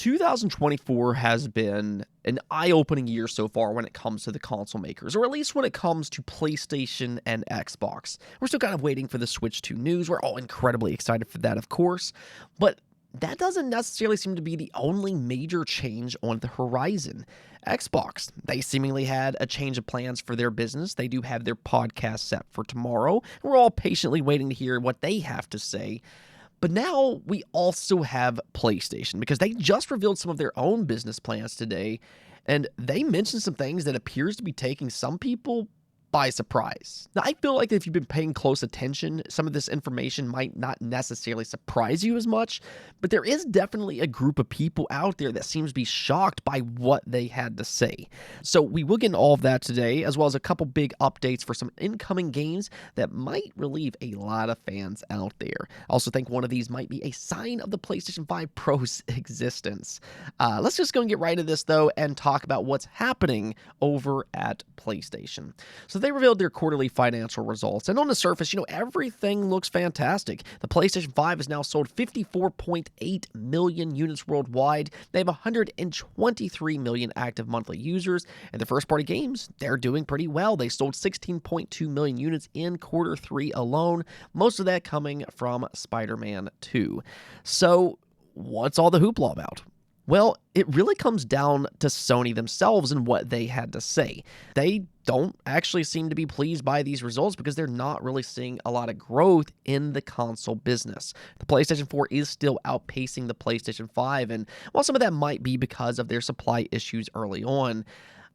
2024 has been an eye-opening year so far when it comes to the console makers, or at least when it comes to PlayStation and Xbox. We're still kind of waiting for the Switch 2 news. We're all incredibly excited for that, of course, but that doesn't necessarily seem to be the only major change on the horizon. Xbox, they seemingly had a change of plans for their business. They do have their podcast set for tomorrow. We're all patiently waiting to hear what they have to say. But now we also have PlayStation, because they just revealed some of their own business plans today, and they mentioned some things that appears to be taking some people by surprise. Now, I feel like if you've been paying close attention, some of this information might not necessarily surprise you as much, but there is definitely a group of people out there that seems to be shocked by what they had to say. So we will get into all of that today, as well as a couple big updates for some incoming games that might relieve a lot of fans out there. I also think one of these might be a sign of the PlayStation 5 Pro's existence. Let's just go and get right into this, though, and talk about what's happening over at PlayStation. So they revealed their quarterly financial results, and on the surface, everything looks fantastic. The PlayStation 5 has now sold 54.8 million units worldwide. They have 123 million active monthly users, and the first-party games, they're doing pretty well. They sold 16.2 million units in quarter 3 alone, most of that coming from Spider-Man 2. So what's all the hoopla about? Well, it really comes down to Sony themselves and what they had to say. They don't actually seem to be pleased by these results because they're not really seeing a lot of growth in the console business. The PlayStation 4 is still outpacing the PlayStation 5, and while some of that might be because of their supply issues early on,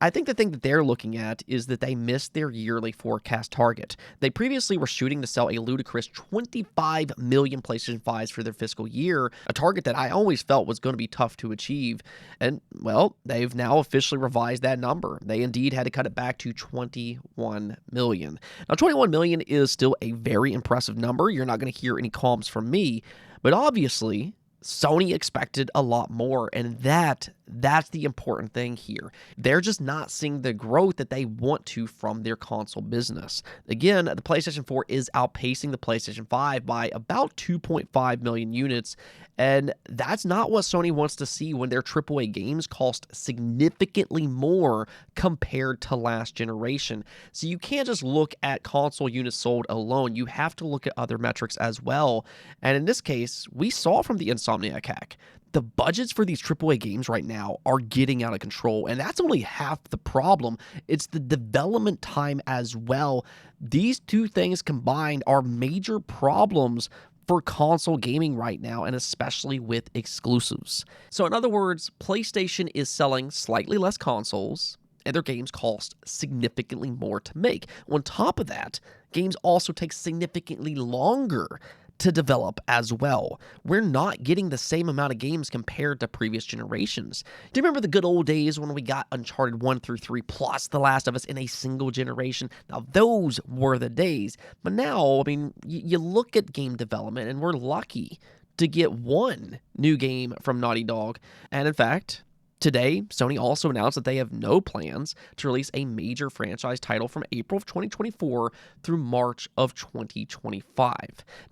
I think the thing that they're looking at is that they missed their yearly forecast target. They previously were shooting to sell a ludicrous 25 million PlayStation 5s for their fiscal year, a target that I always felt was going to be tough to achieve. And, well, they've now officially revised that number. They indeed had to cut it back to 21 million. Now, 21 million is still a very impressive number. You're not going to hear any qualms from me, but obviously Sony expected a lot more, and that's the important thing here. They're just not seeing the growth that they want to from their console business. Again, the PlayStation 4 is outpacing the PlayStation 5 by about 2.5 million units, and that's not what Sony wants to see when their AAA games cost significantly more compared to last generation. So you can't just look at console units sold alone. You have to look at other metrics as well. And in this case, we saw from the Insomniac hack, the budgets for these AAA games right now are getting out of control, and that's only half the problem. It's the development time as well. These two things combined are major problems for console gaming right now, and especially with exclusives. So in other words, PlayStation is selling slightly less consoles, and their games cost significantly more to make. On top of that, games also take significantly longer to develop as well. We're not getting the same amount of games compared to previous generations. Do you remember the good old days when we got Uncharted 1 through 3 plus The Last of Us in a single generation? Now, those were the days. But now, you look at game development, and we're lucky to get one new game from Naughty Dog. And in fact, today, Sony also announced that they have no plans to release a major franchise title from April of 2024 through March of 2025.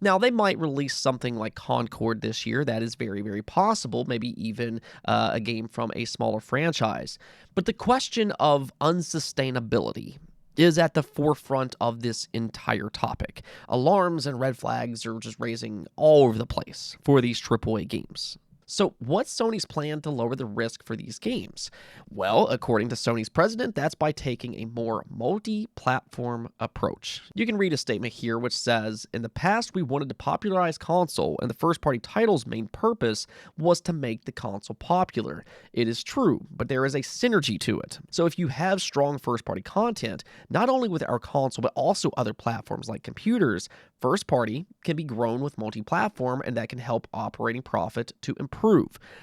Now, they might release something like Concord this year. That is very, very possible, maybe even a game from a smaller franchise. But the question of unsustainability is at the forefront of this entire topic. Alarms and red flags are just raising all over the place for these AAA games. So what's Sony's plan to lower the risk for these games? Well, according to Sony's president, that's by taking a more multi-platform approach. You can read a statement here which says, "In the past, we wanted to popularize console, and the first-party title's main purpose was to make the console popular. It is true, but there is a synergy to it. So if you have strong first-party content, not only with our console, but also other platforms like computers, first-party can be grown with multi-platform, and that can help operating profit to improve.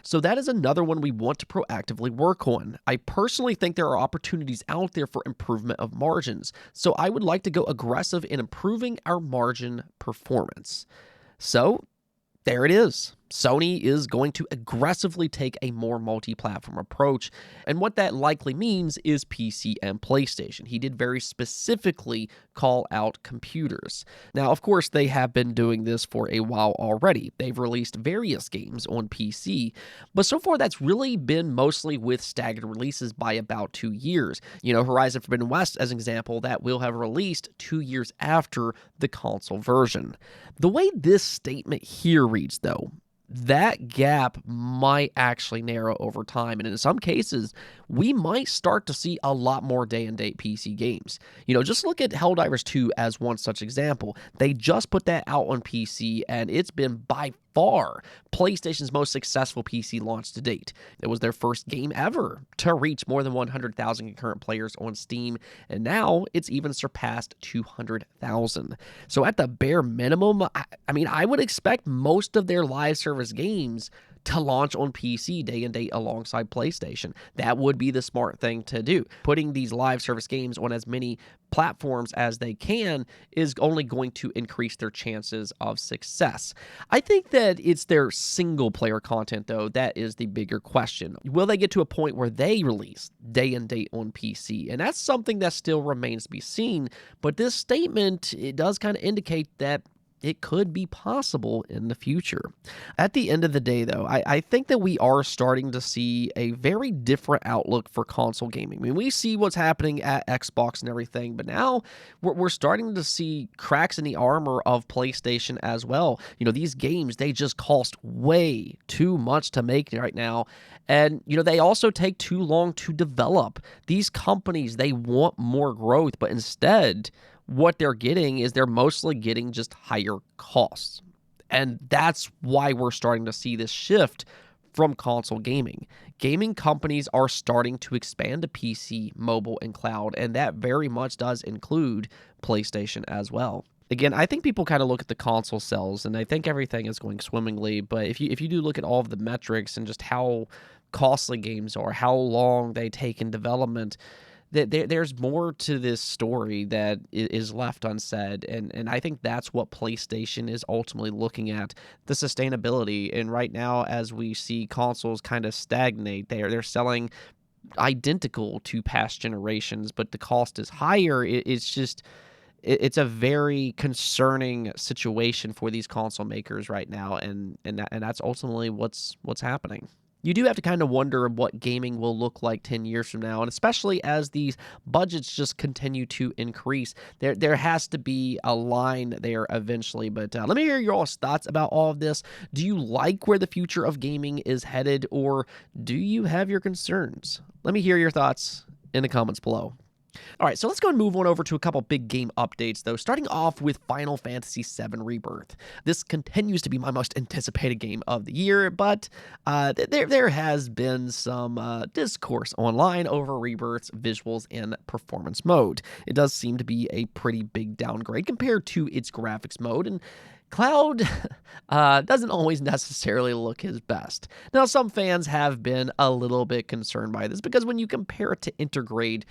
So that is another one we want to proactively work on. I personally think there are opportunities out there for improvement of margins, so I would like to go aggressive in improving our margin performance." So there it is. Sony is going to aggressively take a more multi-platform approach, and what that likely means is PC and PlayStation. He did very specifically call out computers. Now, of course, they have been doing this for a while already. They've released various games on PC, but so far that's really been mostly with staggered releases by about 2 years. Horizon Forbidden West, as an example, that will have released 2 years after the console version. The way this statement here reads, though, that gap might actually narrow over time. And in some cases, we might start to see a lot more day-and-date PC games. Just look at Helldivers 2 as one such example. They just put that out on PC, and it's been by far PlayStation's most successful PC launch to date. It was their first game ever to reach more than 100,000 concurrent players on Steam, and now it's even surpassed 200,000. So at the bare minimum, I would expect most of their live service games to launch on PC day and date alongside PlayStation. That would be the smart thing to do. Putting these live service games on as many platforms as they can is only going to increase their chances of success. I think that it's their single player content, though, that is the bigger question. Will they get to a point where they release day and date on PC? And that's something that still remains to be seen, but this statement, it does kind of indicate that it could be possible in the future. At the end of the day, though, I think that we are starting to see a very different outlook for console gaming. We see what's happening at Xbox and everything, but now we're starting to see cracks in the armor of PlayStation as well. These games, they just cost way too much to make right now. And, they also take too long to develop. These companies, they want more growth, but instead, what they're getting is they're mostly getting just higher costs. And that's why we're starting to see this shift from console gaming. Gaming companies are starting to expand to PC, mobile, and cloud, and that very much does include PlayStation as well. Again, I think people kind of look at the console sales, and I think everything is going swimmingly, but if you do look at all of the metrics and just how costly games are, how long they take in development, there's more to this story that is left unsaid, and I think that's what PlayStation is ultimately looking at, the sustainability. And right now, as we see consoles kind of stagnate, they're selling identical to past generations, but the cost is higher. It's a very concerning situation for these console makers right now, and that's ultimately what's happening. You do have to kind of wonder what gaming will look like 10 years from now, and especially as these budgets just continue to increase. There has to be a line there eventually, but let me hear your all's thoughts about all of this. Do you like where the future of gaming is headed, or do you have your concerns? Let me hear your thoughts in the comments below. All right, so let's go and move on over to a couple big game updates, though, starting off with Final Fantasy VII Rebirth. This continues to be my most anticipated game of the year, but there has been some discourse online over Rebirth's visuals and performance mode. It does seem to be a pretty big downgrade compared to its graphics mode, and Cloud doesn't always necessarily look his best. Now, some fans have been a little bit concerned by this because when you compare it to Intergrade,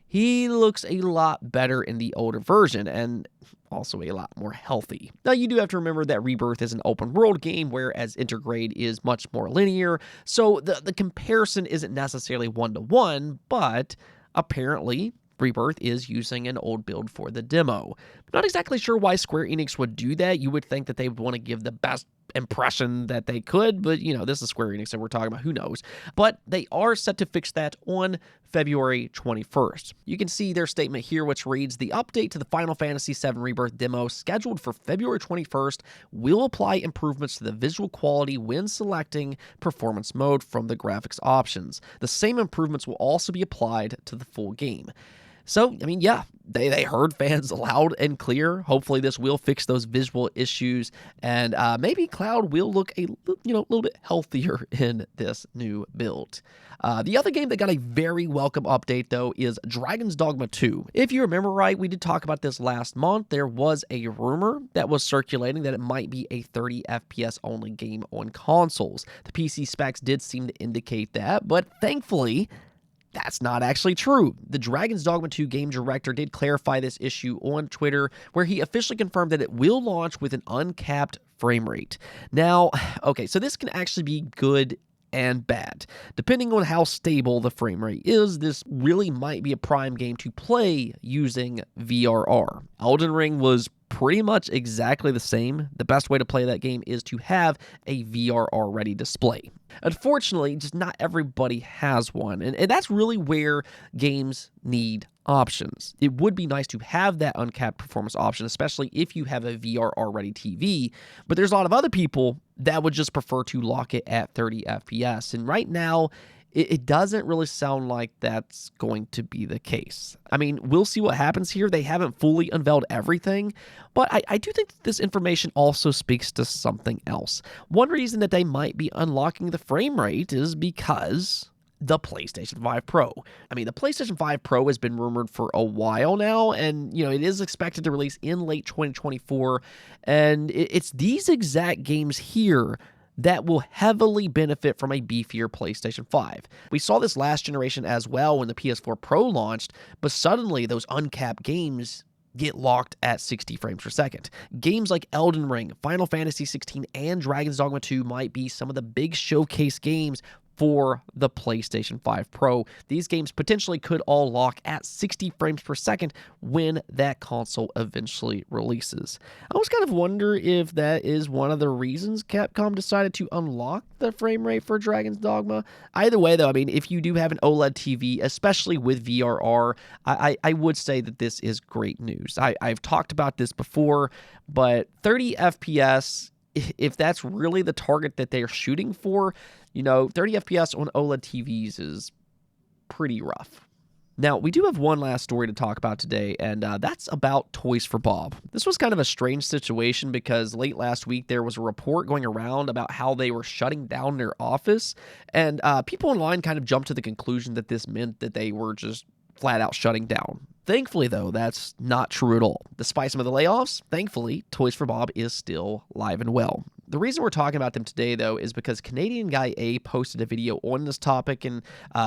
he looks a lot better in the older version and also a lot more healthy. Now, you do have to remember that Rebirth is an open world game, whereas Intergrade is much more linear, so the comparison isn't necessarily one-to-one, but apparently Rebirth is using an old build for the demo. Not exactly sure why Square Enix would do that. You would think that they would want to give the best impression that they could, but this is Square Enix that we're talking about, who knows. But they are set to fix that on February 21st. You can see their statement here, which reads, "The update to the Final Fantasy VII Rebirth demo, scheduled for February 21st, will apply improvements to the visual quality when selecting performance mode from the graphics options. The same improvements will also be applied to the full game." So, yeah, they heard fans loud and clear. Hopefully this will fix those visual issues, and maybe Cloud will look a little bit healthier in this new build. The other game that got a very welcome update, though, is Dragon's Dogma 2. If you remember right, we did talk about this last month. There was a rumor that was circulating that it might be a 30 FPS only game on consoles. The PC specs did seem to indicate that, but thankfully, that's not actually true. The Dragon's Dogma 2 game director did clarify this issue on Twitter, where he officially confirmed that it will launch with an uncapped frame rate. Now, okay, so this can actually be good and bad. Depending on how stable the frame rate is, this really might be a prime game to play using VRR. Elden Ring was pretty much exactly the same. The best way to play that game is to have a VRR ready display. Unfortunately, just not everybody has one, and that's really where games need options. It would be nice to have that uncapped performance option, especially if you have a VRR ready TV, but there's a lot of other people that would just prefer to lock it at 30 FPS, and right now, it doesn't really sound like that's going to be the case. I mean, we'll see what happens here. They haven't fully unveiled everything, but I do think that this information also speaks to something else. One reason that they might be unlocking the frame rate is because the PlayStation 5 Pro. I mean, the PlayStation 5 Pro has been rumored for a while now, and, it is expected to release in late 2024, and it's these exact games here that will heavily benefit from a beefier PlayStation 5. We saw this last generation as well when the PS4 Pro launched, but suddenly those uncapped games get locked at 60 frames per second. Games like Elden Ring, Final Fantasy 16, and Dragon's Dogma 2 might be some of the big showcase games for the PlayStation 5 Pro. These games potentially could all lock at 60 frames per second when that console eventually releases. I always kind of wonder if that is one of the reasons Capcom decided to unlock the frame rate for Dragon's Dogma. Either way, though, I mean, if you do have an OLED TV, especially with VRR, I would say that this is great news. I've talked about this before, but 30 FPS, if that's really the target that they're shooting for, 30 FPS on OLED TVs is pretty rough. Now, we do have one last story to talk about today, and that's about Toys for Bob. This was kind of a strange situation because late last week there was a report going around about how they were shutting down their office, and people online kind of jumped to the conclusion that this meant that they were just flat out shutting down. Thankfully, though, that's not true at all. Despite some of the layoffs, thankfully, Toys for Bob is still live and well. The reason we're talking about them today, though, is because Canadian Guy A posted a video on this topic and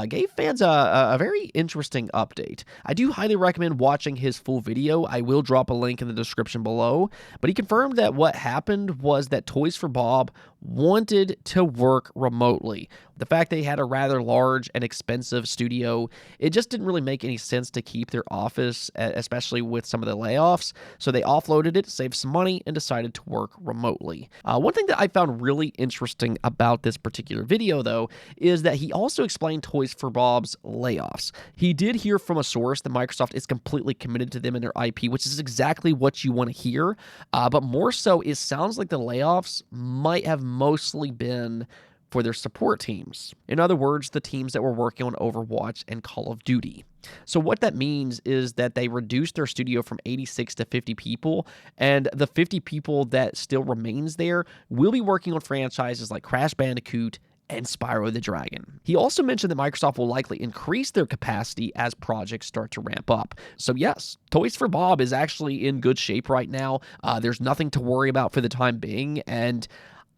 gave fans a very interesting update. I do highly recommend watching his full video. I will drop a link in the description below, but he confirmed that what happened was that Toys for Bob wanted to work remotely. The fact they had a rather large and expensive studio, it just didn't really make any sense to keep their office, especially with some of the layoffs, so they offloaded it, saved some money, and decided to work remotely. One thing that I found really interesting about this particular video, though, is that he also explained Toys for Bob's layoffs. He did hear from a source that Microsoft is completely committed to them and their IP, which is exactly what you want to hear, but more so, it sounds like the layoffs might have mostly been for their support teams. In other words, the teams that were working on Overwatch and Call of Duty. So what that means is that they reduced their studio from 86 to 50 people, and the 50 people that still remains there will be working on franchises like Crash Bandicoot and Spyro the Dragon. He also mentioned that Microsoft will likely increase their capacity as projects start to ramp up. So yes, Toys for Bob is actually in good shape right now. There's nothing to worry about for the time being, and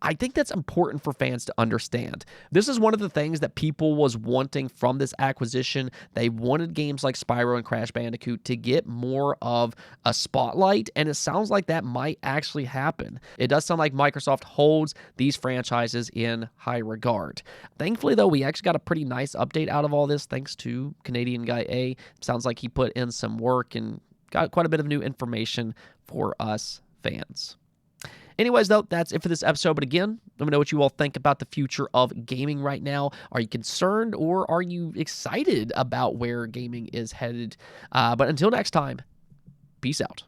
I think that's important for fans to understand. This is one of the things that people was wanting from this acquisition. They wanted games like Spyro and Crash Bandicoot to get more of a spotlight, and it sounds like that might actually happen. It does sound like Microsoft holds these franchises in high regard. Thankfully, though, we actually got a pretty nice update out of all this thanks to Canadian Guy A. Sounds like he put in some work and got quite a bit of new information for us fans. Anyways, though, that's it for this episode. But again, let me know what you all think about the future of gaming right now. Are you concerned or are you excited about where gaming is headed? But until next time, peace out.